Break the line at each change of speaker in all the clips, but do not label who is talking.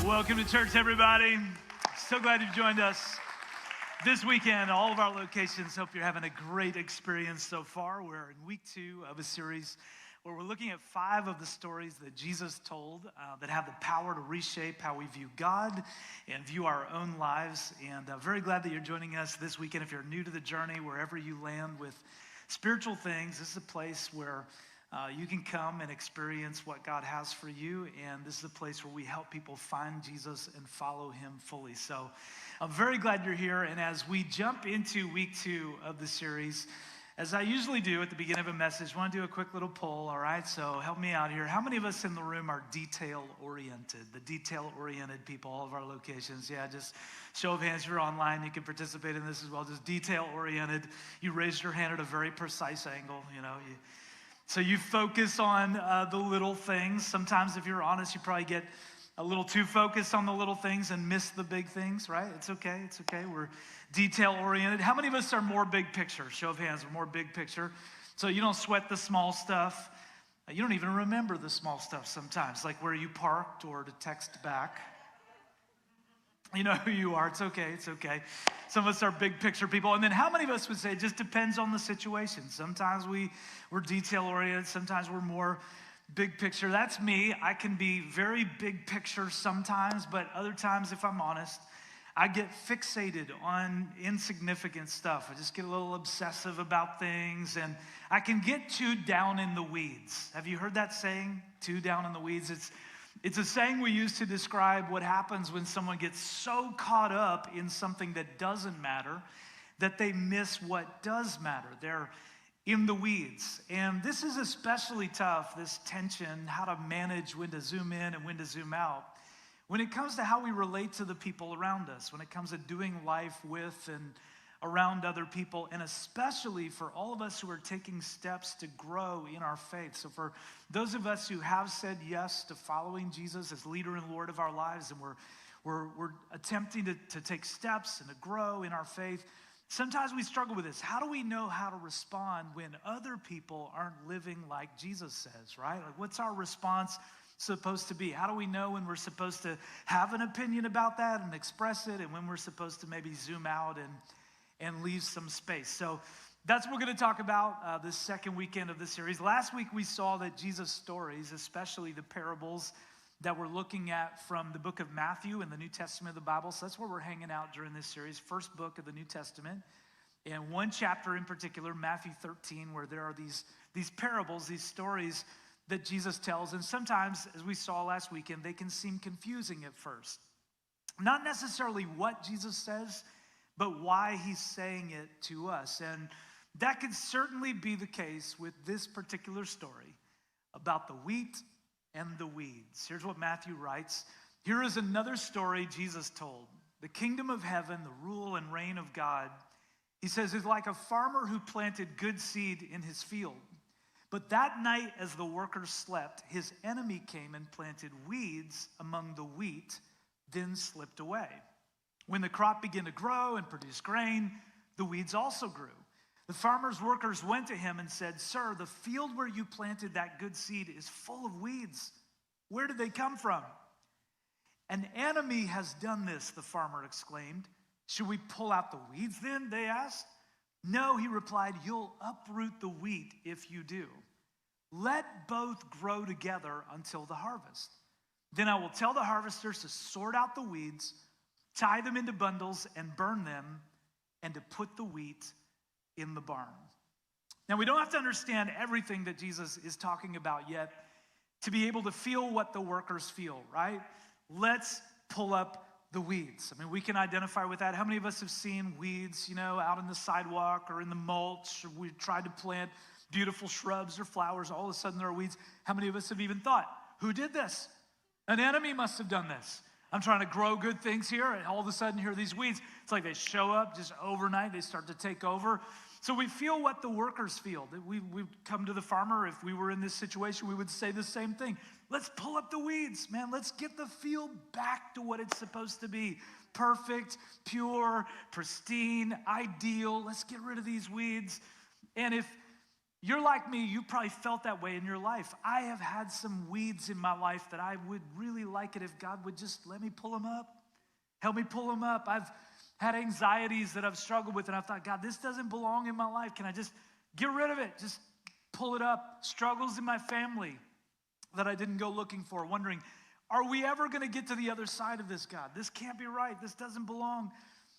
Welcome to church, everybody. So glad you've joined us this weekend. All of our locations, hope you're having a great experience so far. We're in week 2 of a series where we're looking at 5 of the stories that Jesus told that have the power to reshape how we view God and view our own lives. And very glad that you're joining us this weekend. If you're new to the journey, wherever you land with spiritual things, this is a place where you can come and experience what God has for you, and this is a place where we help people find Jesus and follow him fully. So I'm very glad you're here, and as we jump into week 2 of the series, as I usually do at the beginning of a message, I want to do a quick little poll, all right? So help me out here. How many of us in the room are detail-oriented? The detail-oriented people, all of our locations. Yeah, just show of hands. If you're online, you can participate in this as well. Just detail-oriented. You raised your hand at a very precise angle, So you focus on the little things. Sometimes, if you're honest, you probably get a little too focused on the little things and miss the big things, right? It's okay. We're detail-oriented. How many of us are more big picture? Show of hands, we're more big picture. So you don't sweat the small stuff. You don't even remember the small stuff sometimes, like where you parked or to text back. You know who you are. It's okay. Some of us are big picture people. And then how many of us would say it just depends on the situation? Sometimes we're detail-oriented. Sometimes we're more big picture. That's me. I can be very big picture sometimes, but other times, if I'm honest, I get fixated on insignificant stuff. I just get a little obsessive about things, and I can get too down in the weeds. Have you heard that saying, too down in the weeds? It's a saying we use to describe what happens when someone gets so caught up in something that doesn't matter that they miss what does matter. They're in the weeds. And this is especially tough, this tension, how to manage when to zoom in and when to zoom out, when it comes to how we relate to the people around us, when it comes to doing life with and around other people, and especially for all of us who are taking steps to grow in our faith. So for those of us who have said yes to following Jesus as leader and Lord of our lives, and we're attempting to take steps and to grow in our faith, sometimes we struggle with this. How do we know how to respond when other people aren't living like Jesus says, right? Like, what's our response supposed to be? How do we know when we're supposed to have an opinion about that and express it, and when we're supposed to maybe zoom out and leave some space? So that's what we're going to talk about this second weekend of this series. Last week we saw that Jesus' stories, especially the parables that we're looking at from the book of Matthew in the New Testament of the Bible. So that's where we're hanging out during this series, first book of the New Testament. And one chapter in particular, Matthew 13, where there are these parables, these stories that Jesus tells. And sometimes, as we saw last weekend, they can seem confusing at first. Not necessarily what Jesus says, but why he's saying it to us. And that could certainly be the case with this particular story about the wheat and the weeds. Here's what Matthew writes. Here is another story Jesus told. The kingdom of heaven, the rule and reign of God, he says, is like a farmer who planted good seed in his field. But that night, as the workers slept, his enemy came and planted weeds among the wheat, then slipped away. When the crop began to grow and produce grain, the weeds also grew. The farmer's workers went to him and said, "Sir, the field where you planted that good seed is full of weeds. Where did they come from?" "An enemy has done this," the farmer exclaimed. "Should we pull out the weeds then?" they asked. "No," he replied, "you'll uproot the wheat if you do. Let both grow together until the harvest. Then I will tell the harvesters to sort out the weeds, tie them into bundles and burn them, and to put the wheat in the barn." Now, we don't have to understand everything that Jesus is talking about yet to be able to feel what the workers feel, right? Let's pull up the weeds. I mean, we can identify with that. How many of us have seen weeds, out in the sidewalk or in the mulch? Or we tried to plant beautiful shrubs or flowers. All of a sudden there are weeds. How many of us have even thought, who did this? An enemy must have done this. I'm trying to grow good things here, and all of a sudden here are these weeds. It's like they show up just overnight. They start to take over. So we feel what the workers feel. We've come to the farmer. If we were in this situation, we would say the same thing. Let's pull up the weeds, man. Let's get the field back to what it's supposed to be. Perfect, pure, pristine, ideal. Let's get rid of these weeds. And if You're like me, you probably felt that way in your life. I have had some weeds in my life that I would really like it if God would just let me pull them up. Help me pull them up. I've had anxieties that I've struggled with, and I thought, God, this doesn't belong in my life. Can I just get rid of it? Just pull it up. Struggles in my family that I didn't go looking for, wondering, are we ever going to get to the other side of this, God? This can't be right. This doesn't belong.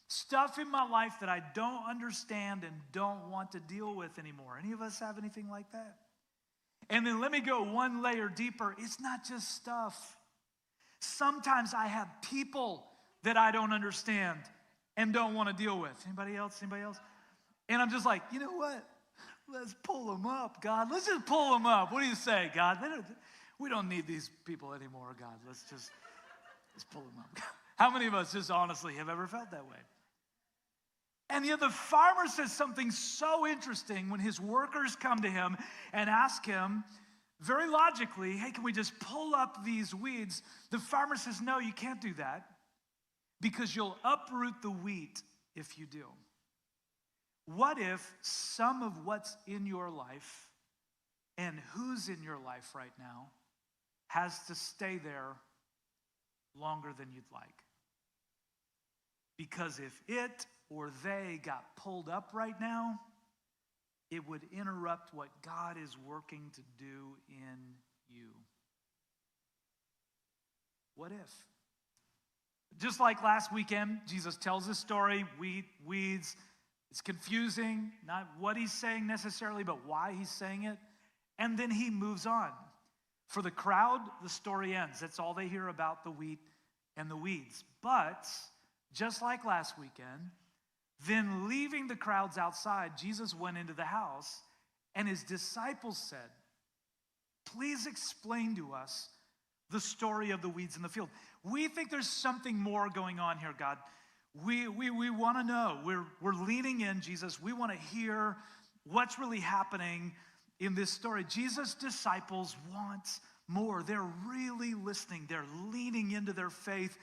Stuff in my life that I don't understand and don't want to deal with anymore. Any of us have anything like that? And then let me go one layer deeper. It's not just stuff. Sometimes I have people that I don't understand and don't want to deal with. Anybody else? Anybody else? And I'm just like, you know what? Let's pull them up, God. Let's just pull them up. What do you say, God? We don't need these people anymore, God. Let's pull them up. How many of us just honestly have ever felt that way? And yet the farmer says something so interesting when his workers come to him and ask him, very logically, hey, can we just pull up these weeds? The farmer says, no, you can't do that because you'll uproot the wheat if you do. What if some of what's in your life and who's in your life right now has to stay there longer than you'd like? Because if it or they got pulled up right now, it would interrupt what God is working to do in you. What if? Just like last weekend, Jesus tells this story, weeds. It's confusing, not what he's saying necessarily, but why he's saying it. And then he moves on. For the crowd, the story ends. That's all they hear about, the wheat and the weeds. But just like last weekend, then leaving the crowds outside, Jesus went into the house, and his disciples said, please explain to us the story of the weeds in the field. We think there's something more going on here, God. We want to know. We're leaning in, Jesus. We want to hear what's really happening in this story. Jesus' disciples want more. They're really listening. They're leaning into their faith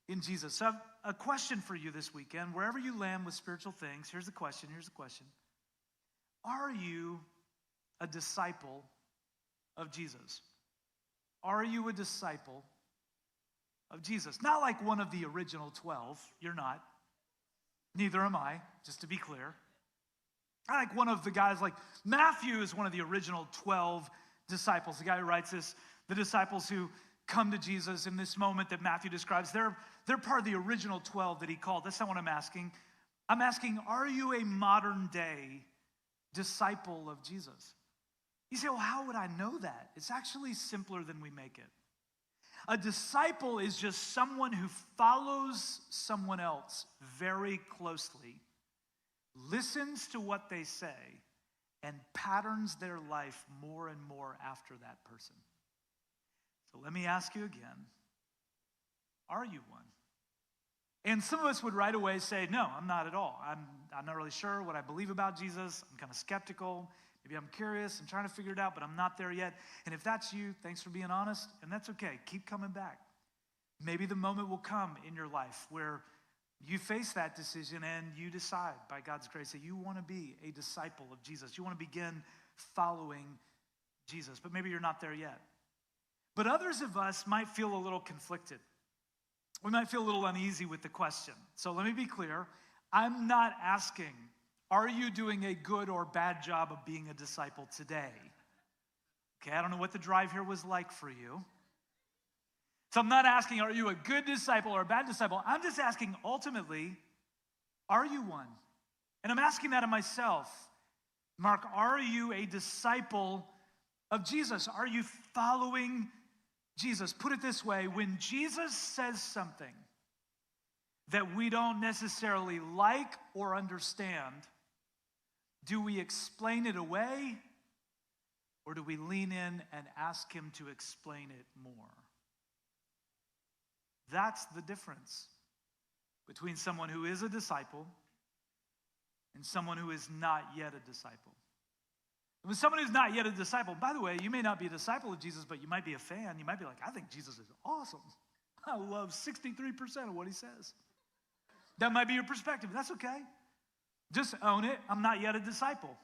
in Jesus. So I have a question for you this weekend. Wherever you land with spiritual things, here's the question. Are you a disciple of Jesus? Are you a disciple of Jesus? Not like one of the original 12. You're not. Neither am I, just to be clear. I like one of the guys, like Matthew is one of the original 12 disciples. The guy who writes this, the disciples who come to Jesus in this moment that Matthew describes, they're part of the original 12 that he called. That's not what I'm asking. I'm asking, are you a modern day disciple of Jesus? You say, well, how would I know that? It's actually simpler than we make it. A disciple is just someone who follows someone else very closely, listens to what they say, and patterns their life more and more after that person. So let me ask you again, are you one? And some of us would right away say, no, I'm not at all. I'm not really sure what I believe about Jesus. I'm kind of skeptical. Maybe I'm curious. I'm trying to figure it out, but I'm not there yet. And if that's you, thanks for being honest, and that's okay. Keep coming back. Maybe the moment will come in your life where you face that decision and you decide by God's grace that you want to be a disciple of Jesus. You want to begin following Jesus, but maybe you're not there yet. But others of us might feel a little conflicted. We might feel a little uneasy with the question. So let me be clear. I'm not asking, are you doing a good or bad job of being a disciple today? Okay, I don't know what the drive here was like for you. So I'm not asking, are you a good disciple or a bad disciple? I'm just asking, ultimately, are you one? And I'm asking that of myself. Mark, are you a disciple of Jesus? Are you following Jesus? Put it this way, when Jesus says something that we don't necessarily like or understand, do we explain it away or do we lean in and ask him to explain it more? That's the difference between someone who is a disciple and someone who is not yet a disciple. And with someone who's not yet a disciple, by the way, you may not be a disciple of Jesus, but you might be a fan. You might be like, I think Jesus is awesome. I love 63% of what he says. That might be your perspective. That's okay. Just own it. I'm not yet a disciple.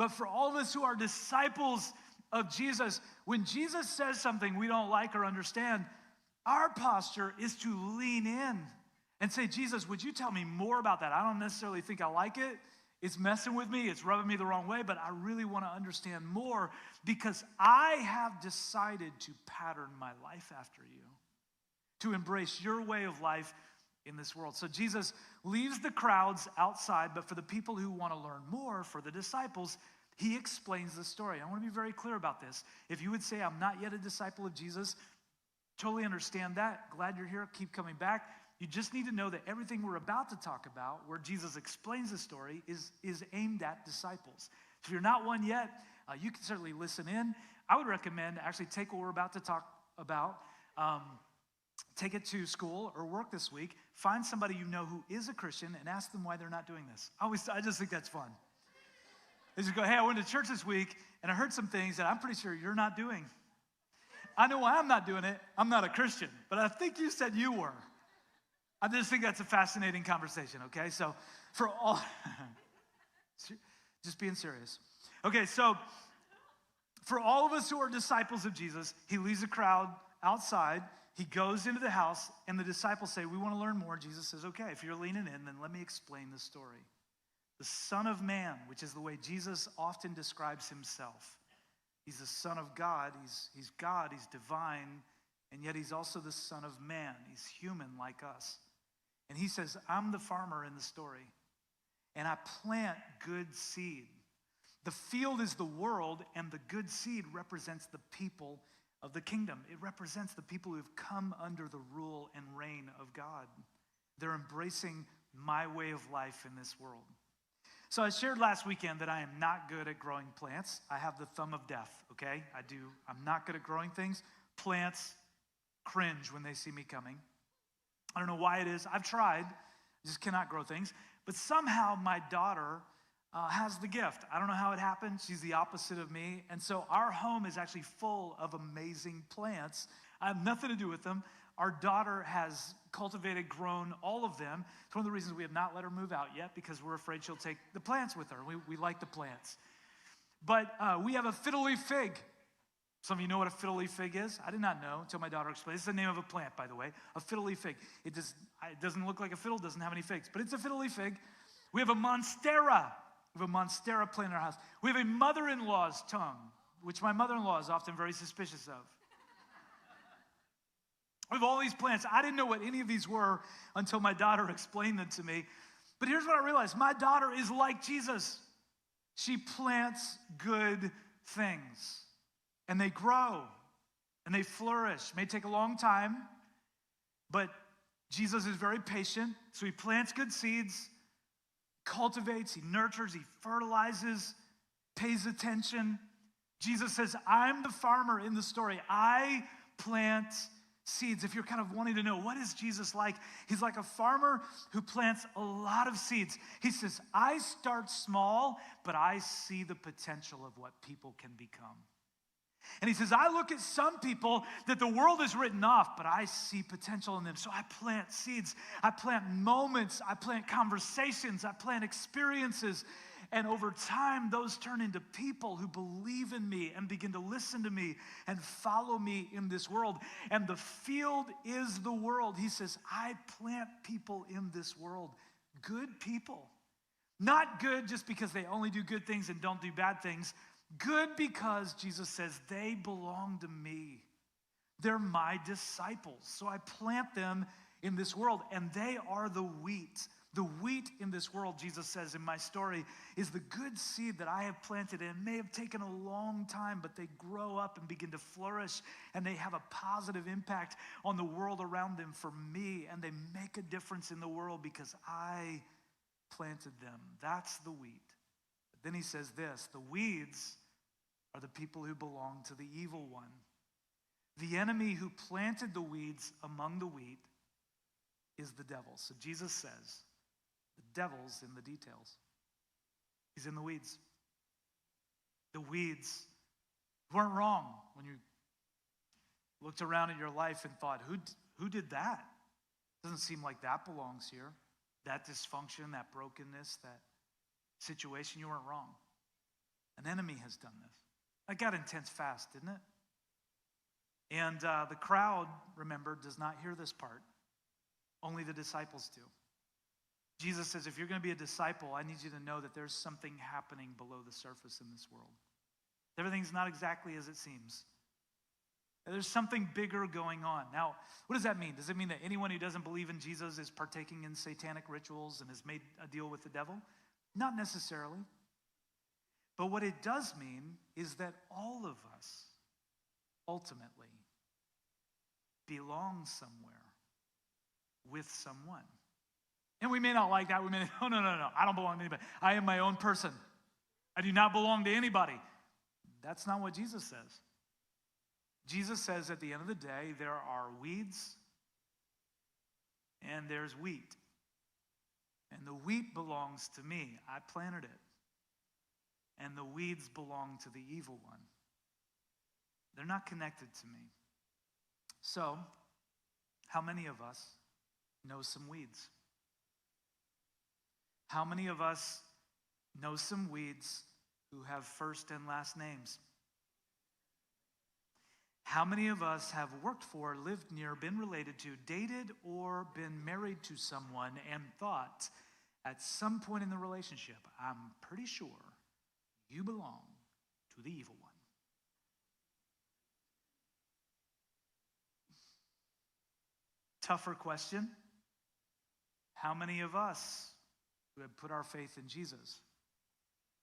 But for all of us who are disciples of Jesus, when Jesus says something we don't like or understand, our posture is to lean in and say, Jesus, would you tell me more about that? I don't necessarily think I like it. It's messing with me. It's rubbing me the wrong way, but I really want to understand more because I have decided to pattern my life after you, to embrace your way of life in this world. So Jesus leaves the crowds outside, but for the people who want to learn more, for the disciples, he explains the story. I want to be very clear about this. If you would say, I'm not yet a disciple of Jesus, totally understand that. Glad you're here. Keep coming back. You just need to know that everything we're about to talk about, where Jesus explains the story, is aimed at disciples. So if you're not one yet, you can certainly listen in. I would recommend actually take what we're about to talk about, take it to school or work this week, find somebody you know who is a Christian, and ask them why they're not doing this. I just think that's fun. They just go, hey, I went to church this week, and I heard some things that I'm pretty sure you're not doing. I know why I'm not doing it. I'm not a Christian, but I think you said you were. I just think that's a fascinating conversation, okay? So for all, just being serious. Okay, so for all of us who are disciples of Jesus, he leaves the crowd outside. He goes into the house, and the disciples say, we want to learn more. Jesus says, okay, if you're leaning in, then let me explain the story. The Son of Man, which is the way Jesus often describes himself. He's the Son of God. He's God. He's divine. And yet he's also the Son of Man. He's human like us. And he says, I'm the farmer in the story. And I plant good seed. The field is the world, and the good seed represents the people of the kingdom. It represents the people who have come under the rule and reign of God. They're embracing my way of life in this world. So I shared last weekend that I am not good at growing plants. I have the thumb of death, okay? I'm not good at growing things. Plants cringe when they see me coming. I don't know why it is. I've tried. I just cannot grow things. But somehow my daughter has the gift. I don't know how it happened. She's the opposite of me. And so our home is actually full of amazing plants. I have nothing to do with them. Our daughter has cultivated, grown all of them. It's one of the reasons we have not let her move out yet, because we're afraid she'll take the plants with her. We like the plants. But we have a fiddle-leaf fig. Some of you know what a fiddle-leaf fig is? I did not know until my daughter explained. It's the name of a plant, by the way, a fiddle-leaf fig. It doesn't look like a fiddle, doesn't have any figs, but it's a fiddle-leaf fig. We have a monstera. We have a monstera plant in our house. We have a mother-in-law's tongue, which my mother-in-law is often very suspicious of. We have all these plants. I didn't know what any of these were until my daughter explained them to me. But here's what I realized. My daughter is like Jesus. She plants good things. And they grow, and they flourish. It may take a long time, but Jesus is very patient. So he plants good seeds, cultivates, he nurtures, he fertilizes, pays attention. Jesus says, I'm the farmer in the story. I plant seeds. If you're kind of wanting to know, what is Jesus like? He's like a farmer who plants a lot of seeds. He says, I start small, but I see the potential of what people can become. And he says, I look at some people that the world has written off, but I see potential in them. So I plant seeds. I plant moments. I plant conversations. I plant experiences. And over time, those turn into people who believe in me and begin to listen to me and follow me in this world. And the field is the world. He says, I plant people in this world, good people. Not good just because they only do good things and don't do bad things. Good because Jesus says they belong to me. They're my disciples. So I plant them in this world, and they are the wheat. The wheat in this world, Jesus says in my story, is the good seed that I have planted. And it may have taken a long time, but they grow up and begin to flourish, and they have a positive impact on the world around them for me, and they make a difference in the world because I planted them. That's the wheat. But then he says this, the weeds are the people who belong to the evil one. The enemy who planted the weeds among the wheat is the devil. So Jesus says, the devil's in the details. He's in the weeds. The weeds weren't wrong when you looked around at your life and thought, who did that? Doesn't seem like that belongs here. That dysfunction, that brokenness, that situation, you weren't wrong. An enemy has done this. That got intense fast, didn't it? And the crowd, remember, does not hear this part. Only the disciples do. Jesus says, if you're going to be a disciple, I need you to know that there's something happening below the surface in this world. Everything's not exactly as it seems. There's something bigger going on. Now, what does that mean? Does it mean that anyone who doesn't believe in Jesus is partaking in satanic rituals and has made a deal with the devil? Not necessarily. But what it does mean is that all of us ultimately belong somewhere with someone. And we may not like that. We may, no, I don't belong to anybody. I am my own person. I do not belong to anybody. That's not what Jesus says. Jesus says at the end of the day, there are weeds and there's wheat. And the wheat belongs to me. I planted it. And the weeds belong to the evil one. They're not connected to me. So, how many of us know some weeds? How many of us know some weeds who have first and last names? How many of us have worked for, lived near, been related to, dated, or been married to someone and thought at some point in the relationship, I'm pretty sure you belong to the evil one? Tougher question. How many of us who have put our faith in Jesus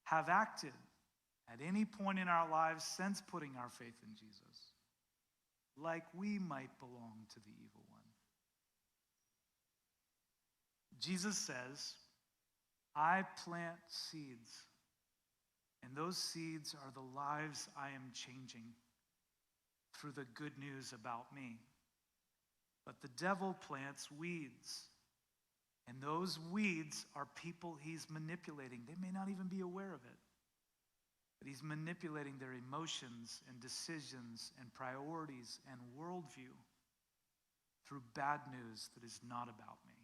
have acted at any point in our lives since putting our faith in Jesus like we might belong to the evil one? Jesus says, I plant seeds, and those seeds are the lives I am changing through the good news about me. But the devil plants weeds, and those weeds are people he's manipulating. They may not even be aware of it, but he's manipulating their emotions and decisions and priorities and worldview through bad news that is not about me.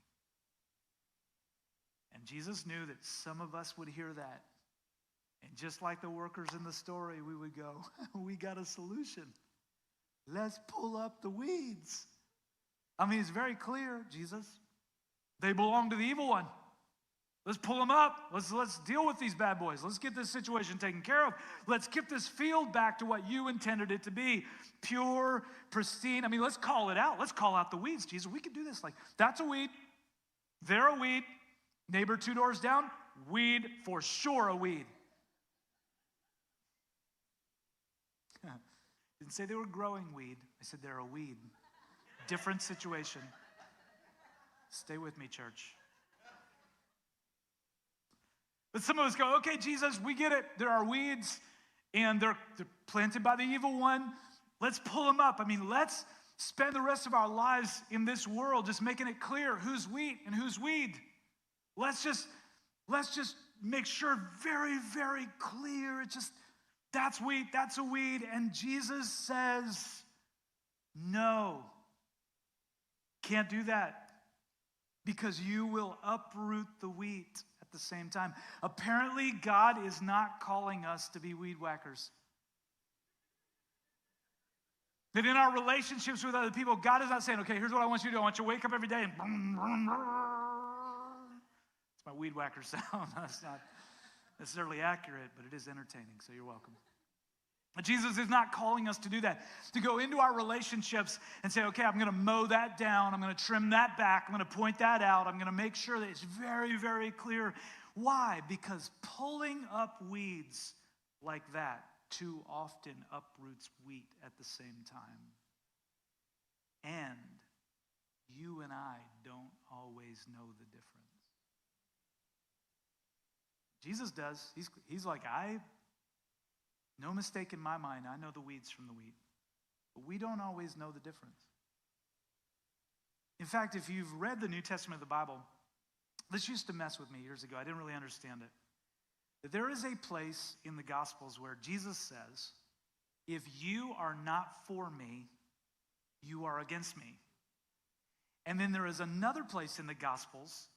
And Jesus knew that some of us would hear that. And just like the workers in the story, we would go, we got a solution. Let's pull up the weeds. I mean, it's very clear, Jesus. They belong to the evil one. Let's pull them up. Let's deal with these bad boys. Let's get this situation taken care of. Let's get this field back to what you intended it to be. Pure, pristine. I mean, let's call it out. Let's call out the weeds, Jesus. We can do this. Like, that's a weed. They're a weed. Neighbor 2 doors down, weed, for sure a weed. Didn't say they were growing weed. I said they're a weed. Different situation. Stay with me, church. But some of us go, okay, Jesus, we get it. There are weeds, and they're planted by the evil one. Let's pull them up. I mean, let's spend the rest of our lives in this world just making it clear who's wheat and who's weed. Let's just make sure very, very clear. It's just, that's wheat, that's a weed. And Jesus says, no, can't do that, because you will uproot the wheat at the same time. Apparently, God is not calling us to be weed whackers. That in our relationships with other people, God is not saying, okay, here's what I want you to do. I want you to wake up every day and it's my weed whacker sound. That's not necessarily accurate, but it is entertaining, so you're welcome. But Jesus is not calling us to do that, to go into our relationships and say, okay, I'm going to mow that down. I'm going to trim that back. I'm going to point that out. I'm going to make sure that it's very, very clear. Why? Because pulling up weeds like that too often uproots wheat at the same time. And you and I don't always know the difference. Jesus does. He's like, no mistake in my mind, I know the weeds from the wheat. But we don't always know the difference. In fact, if you've read the New Testament of the Bible, this used to mess with me years ago. I didn't really understand it. But there is a place in the Gospels where Jesus says, if you are not for me, you are against me. And then there is another place in the Gospels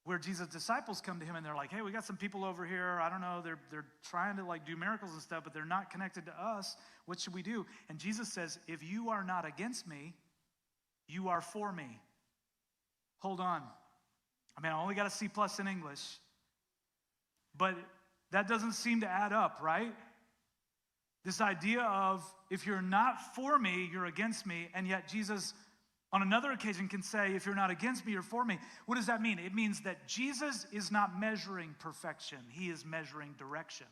where Jesus' disciples come to him and they're like, hey, we got some people over here. I don't know, they're trying to like do miracles and stuff, but they're not connected to us. What should we do? And Jesus says, if you are not against me, you are for me. Hold on. I mean, I only got a C+ in English, but that doesn't seem to add up, right? This idea of if you're not for me, you're against me, and yet Jesus on another occasion can say, if you're not against me, you're for me. What does that mean? It means that Jesus is not measuring perfection. He is measuring direction.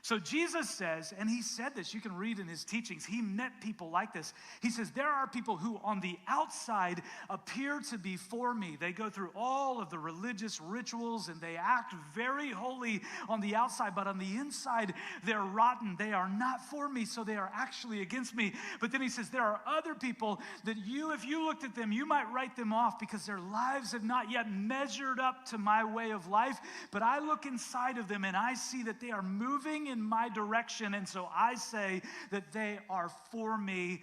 So Jesus says, and he said this, you can read in his teachings, he met people like this. He says, there are people who on the outside appear to be for me. They go through all of the religious rituals and they act very holy on the outside, but on the inside, they're rotten. They are not for me, so they are actually against me. But then he says, there are other people that if you looked at them, you might write them off because their lives have not yet measured up to my way of life. But I look inside of them and I see that they are moving in my direction, and so I say that they are for me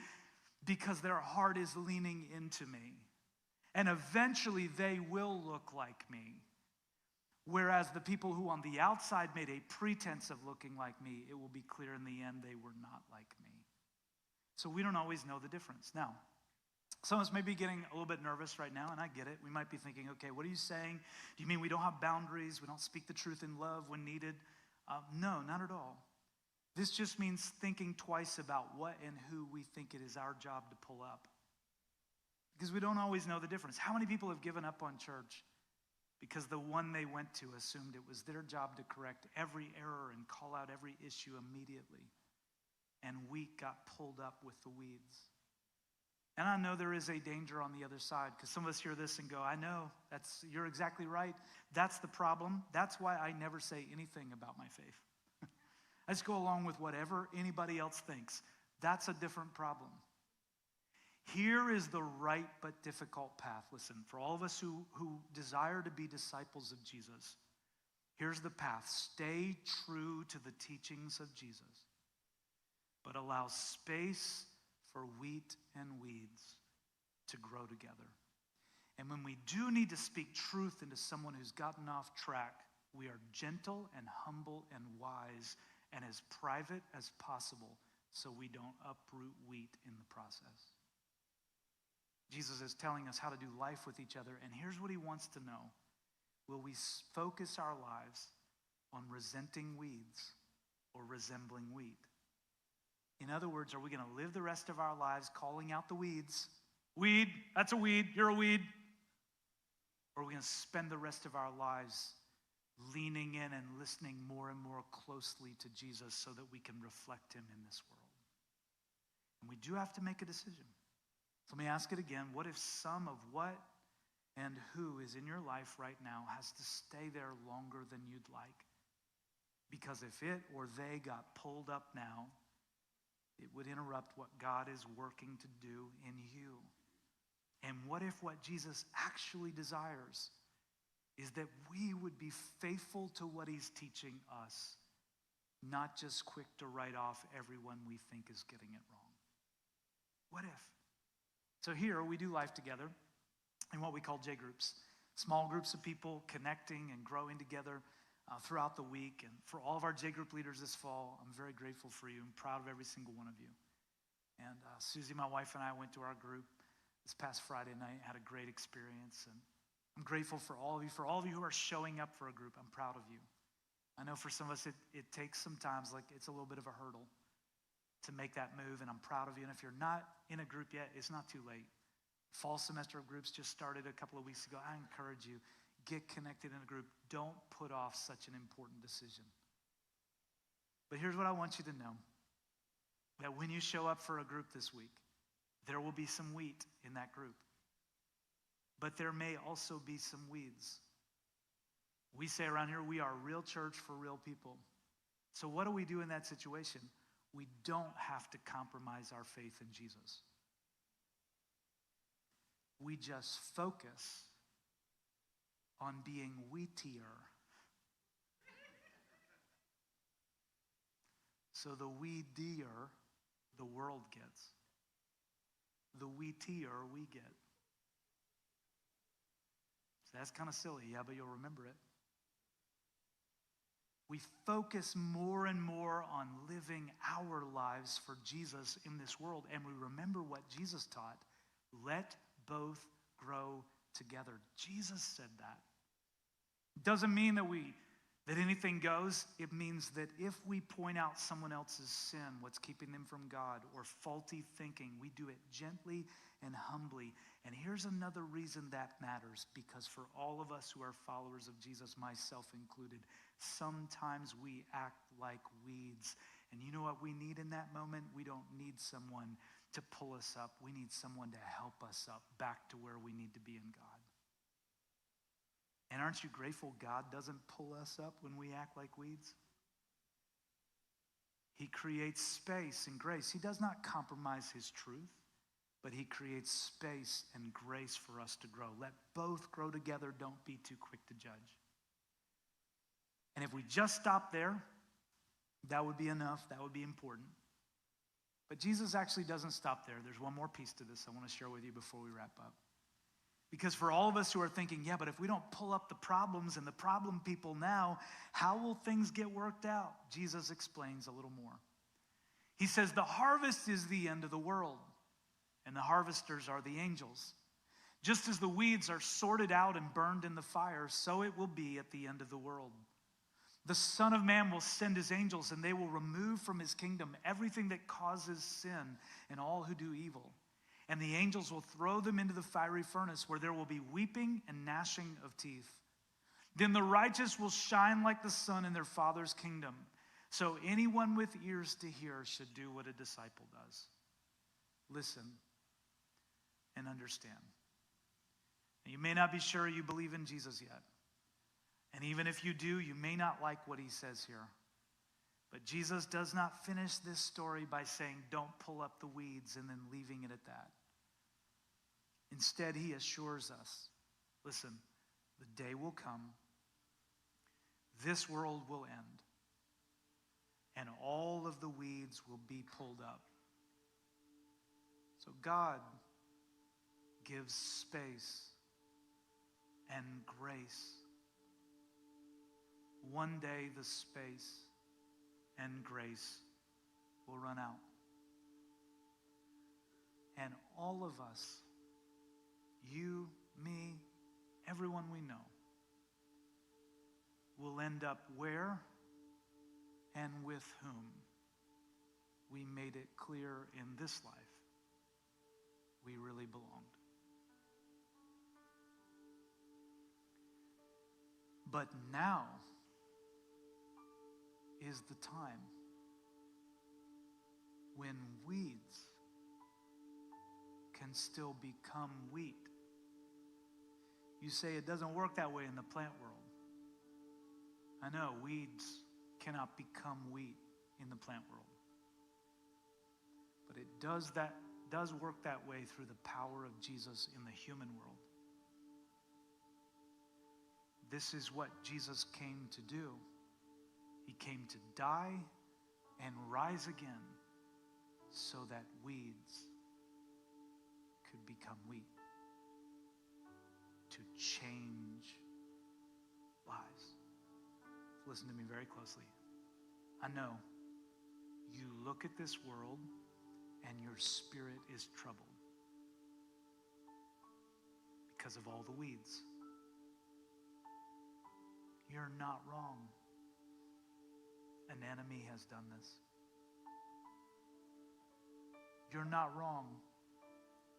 because their heart is leaning into me. And eventually they will look like me. Whereas the people who on the outside made a pretense of looking like me, it will be clear in the end they were not like me. So we don't always know the difference. Now, some of us may be getting a little bit nervous right now, and I get it. We might be thinking, okay, what are you saying? Do you mean we don't have boundaries? We don't speak the truth in love when needed? No, not at all. This just means thinking twice about what and who we think it is our job to pull up. Because we don't always know the difference. How many people have given up on church because the one they went to assumed it was their job to correct every error and call out every issue immediately, and we got pulled up with the weeds? And I know there is a danger on the other side, because some of us hear this and go, I know, you're exactly right. That's the problem. That's why I never say anything about my faith. I just go along with whatever anybody else thinks. That's a different problem. Here is the right but difficult path. Listen, for all of us who desire to be disciples of Jesus, here's the path. Stay true to the teachings of Jesus, but allow space for wheat and weeds to grow together. And when we do need to speak truth into someone who's gotten off track, we are gentle and humble and wise and as private as possible so we don't uproot wheat in the process. Jesus is telling us how to do life with each other, and here's what he wants to know. Will we focus our lives on resenting weeds or resembling wheat? In other words, are we going to live the rest of our lives calling out the weeds? Weed, that's a weed, you're a weed. Or are we going to spend the rest of our lives leaning in and listening more and more closely to Jesus so that we can reflect him in this world? And we do have to make a decision. So let me ask it again. What if some of what and who is in your life right now has to stay there longer than you'd like? Because if it or they got pulled up now, it would interrupt what God is working to do in you. And what if what Jesus actually desires is that we would be faithful to what he's teaching us, not just quick to write off everyone we think is getting it wrong? What if? So here we do life together in what we call J groups, small groups of people connecting and growing together throughout the week. And for all of our J group leaders this fall, I'm very grateful for you. I'm proud of every single one of you. And Susie, my wife, and I went to our group this past Friday night, had a great experience. And I'm grateful for all of you who are showing up for a group. I'm proud of you. I know for some of us it takes some times, like it's a little bit of a hurdle to make that move, and I'm proud of you. And if you're not in a group yet, it's not too late. Fall semester of groups just started a couple of weeks ago. I encourage you, get connected in a group. Don't put off such an important decision. But here's what I want you to know, that when you show up for a group this week, there will be some wheat in that group. But there may also be some weeds. We say around here, we are a real church for real people. So what do we do in that situation? We don't have to compromise our faith in Jesus. We just focus on being wheatier. So the weedier the world gets, the wheatier we get. Does That's kind of silly, yeah, but you'll remember it. We focus more and more on living our lives for Jesus in this world, and we remember what Jesus taught. Let both grow together. Jesus said that. Doesn't mean that anything goes. It means that if we point out someone else's sin, what's keeping them from God, or faulty thinking, we do it gently and humbly. And here's another reason that matters, because for all of us who are followers of Jesus, myself included, sometimes we act like weeds. And you know what we need in that moment? We don't need someone to pull us up. We need someone to help us up back to where we need to be in God. And aren't you grateful God doesn't pull us up when we act like weeds? He creates space and grace. He does not compromise his truth, but he creates space and grace for us to grow. Let both grow together. Don't be too quick to judge. And if we just stop there, that would be enough. That would be important. But Jesus actually doesn't stop there. There's one more piece to this I want to share with you before we wrap up. Because for all of us who are thinking, yeah, but if we don't pull up the problems and the problem people now, how will things get worked out? Jesus explains a little more. He says, the harvest is the end of the world, and the harvesters are the angels. Just as the weeds are sorted out and burned in the fire, so it will be at the end of the world. The Son of Man will send his angels, and they will remove from his kingdom everything that causes sin and all who do evil. And the angels will throw them into the fiery furnace, where there will be weeping and gnashing of teeth. Then the righteous will shine like the sun in their Father's kingdom. So anyone with ears to hear should do what a disciple does. Listen and understand. Now, you may not be sure you believe in Jesus yet. And even if you do, you may not like what he says here. But Jesus does not finish this story by saying, don't pull up the weeds and then leaving it at that. Instead, he assures us, listen, the day will come, this world will end, and all of the weeds will be pulled up. So God gives space and grace. One day the space and grace will run out. And all of us, you, me, everyone we know, will end up where and with whom we made it clear in this life we really belonged. But now is the time when weeds can still become wheat. You say it doesn't work that way in the plant world. I know, weeds cannot become wheat in the plant world. But it does work that way through the power of Jesus in the human world. This is what Jesus came to do. He came to die and rise again so that weeds could become wheat, to change lives. Listen to me very closely. I know you look at this world and your spirit is troubled because of all the weeds. You're not wrong. An enemy has done this. You're not wrong.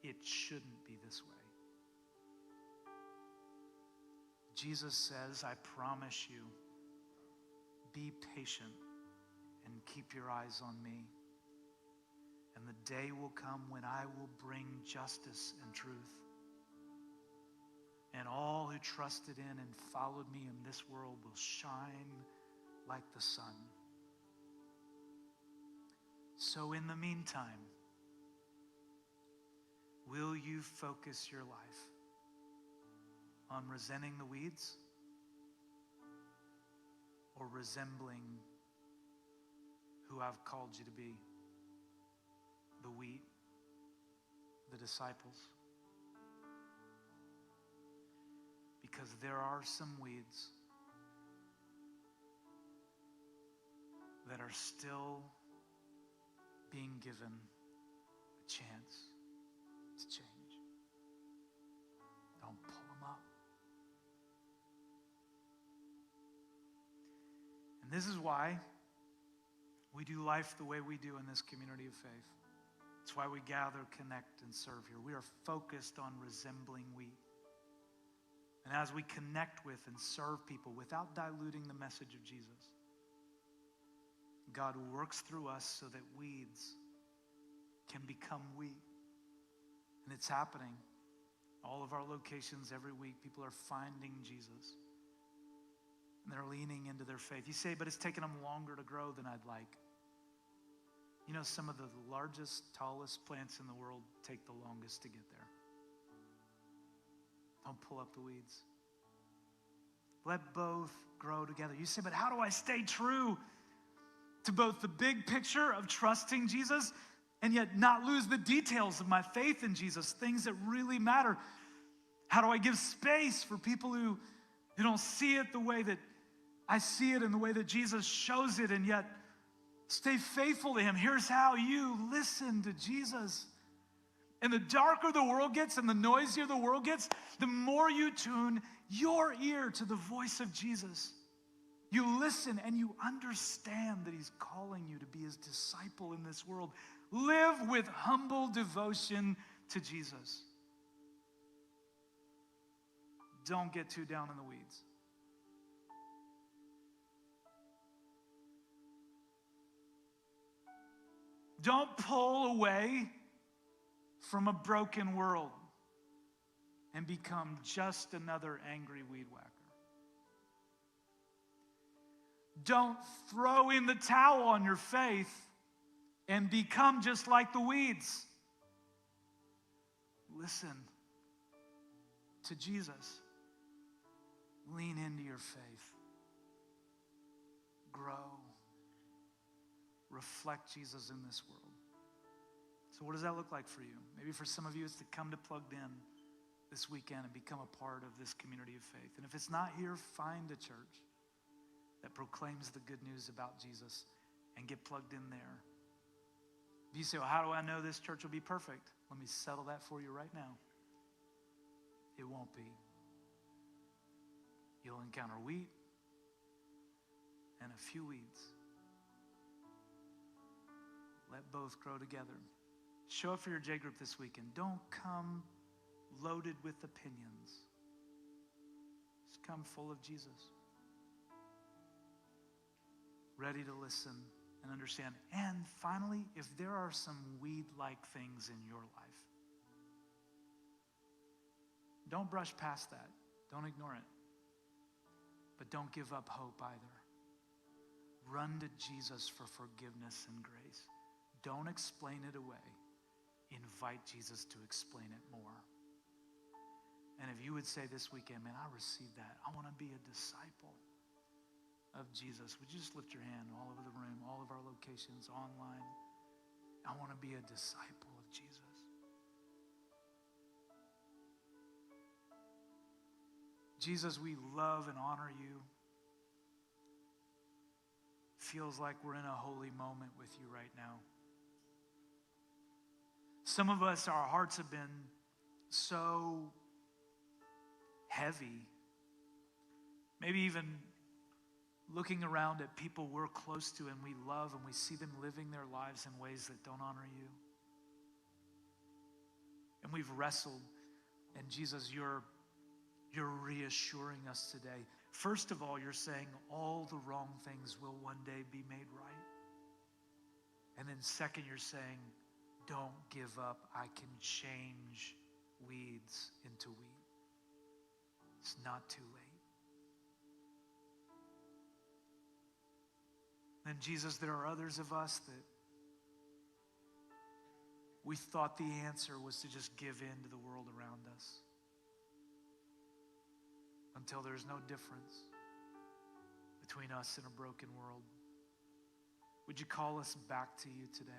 It shouldn't be this way. Jesus says, I promise you, be patient and keep your eyes on me. And the day will come when I will bring justice and truth. And all who trusted in and followed me in this world will shine like the sun. So in the meantime, will you focus your life on resenting the weeds or resembling who I've called you to be? The wheat, the disciples. Because because there are some weeds that are still being given a chance to change. Don't pull them up. And this is why we do life the way we do in this community of faith. It's why we gather, connect, and serve here. We are focused on resembling wheat. And as we connect with and serve people without diluting the message of Jesus, God works through us so that weeds can become wheat. And it's happening. All of our locations every week, people are finding Jesus. And they're leaning into their faith. You say, but it's taken them longer to grow than I'd like. You know, some of the largest, tallest plants in the world take the longest to get there. Don't pull up the weeds. Let both grow together. You say, but how do I stay true to both the big picture of trusting Jesus and yet not lose the details of my faith in Jesus, things that really matter? How do I give space for people who don't see it the way that I see it and the way that Jesus shows it, and yet stay faithful to him? Here's how: you listen to Jesus. And the darker the world gets and the noisier the world gets, the more you tune your ear to the voice of Jesus. You listen and you understand that he's calling you to be his disciple in this world. Live with humble devotion to Jesus. Don't get too down in the weeds. Don't pull away from a broken world and become just another angry weed whacker. Don't throw in the towel on your faith and become just like the weeds. Listen to Jesus. Lean into your faith. Grow. Reflect Jesus in this world. So what does that look like for you? Maybe for some of you, it's to come to Plugged In this weekend and become a part of this community of faith. And if it's not here, find a church that proclaims the good news about Jesus and get plugged in there. You say, well, how do I know this church will be perfect? Let me settle that for you right now. It won't be. You'll encounter wheat and a few weeds. Let both grow together. Show up for your J group this weekend. Don't come loaded with opinions. Just come full of Jesus. Ready to listen and understand. And finally, if there are some weed-like things in your life, don't brush past that. Don't ignore it. But don't give up hope either. Run to Jesus for forgiveness and grace. Don't explain it away. Invite Jesus to explain it more. And if you would say this weekend, man, I received that. I want to be a disciple of Jesus. Would you just lift your hand all over the room, all of our locations, online? I want to be a disciple of Jesus. Jesus, we love and honor you. Feels like we're in a holy moment with you right now. Some of us, our hearts have been so heavy. Maybe even looking around at people we're close to and we love, and we see them living their lives in ways that don't honor you. And we've wrestled, and Jesus, you're reassuring us today. First of all, you're saying all the wrong things will one day be made right. And then second, you're saying, don't give up. I can change weeds into wheat. It's not too late. And Jesus, there are others of us that we thought the answer was to just give in to the world around us until there's no difference between us and a broken world. Would you call us back to you today?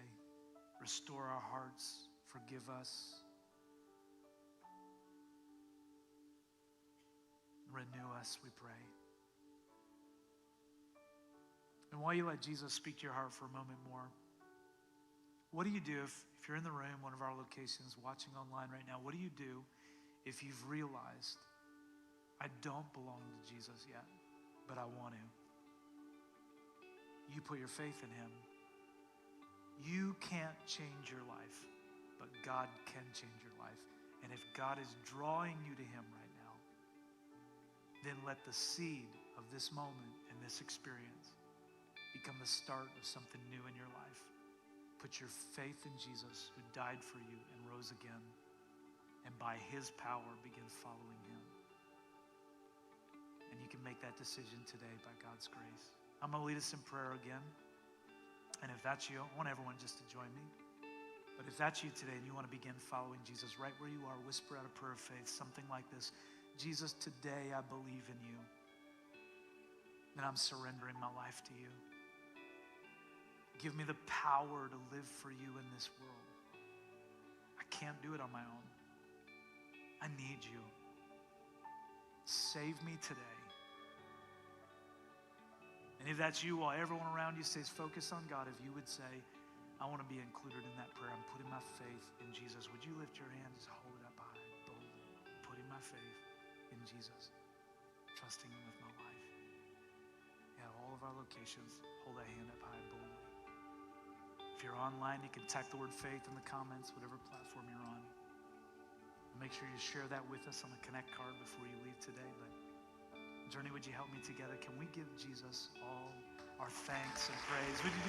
Restore our hearts. Forgive us. Renew us, we pray. And while you let Jesus speak to your heart for a moment more, what do you do if you're in the room, one of our locations, watching online right now? What do you do if you've realized, I don't belong to Jesus yet, but I want to? You put your faith in him. You can't change your life, but God can change your life. And if God is drawing you to him right now, then let the seed of this moment and this experience become the start of something new in your life. Put your faith in Jesus, who died for you and rose again, and by his power begin following him. And you can make that decision today by God's grace. I'm going to lead us in prayer again. And if that's you, I want everyone just to join me. But if that's you today and you want to begin following Jesus right where you are, whisper out a prayer of faith, something like this: Jesus, today I believe in you, and I'm surrendering my life to you. Give me the power to live for you in this world. I can't do it on my own. I need you. Save me today. And if that's you, while everyone around you stays focused on God, if you would say, I want to be included in that prayer. I'm putting my faith in Jesus. Would you lift your hand, just hold it up high, boldly, putting my faith in Jesus, trusting him with my life. Yeah, all of our locations, hold that hand up high, boldly. If you're online, you can type the word faith in the comments, whatever platform you're on. Make sure you share that with us on the Connect card before you leave today. But Journey, would you help me together? Can we give Jesus all our thanks and praise? Would you do that?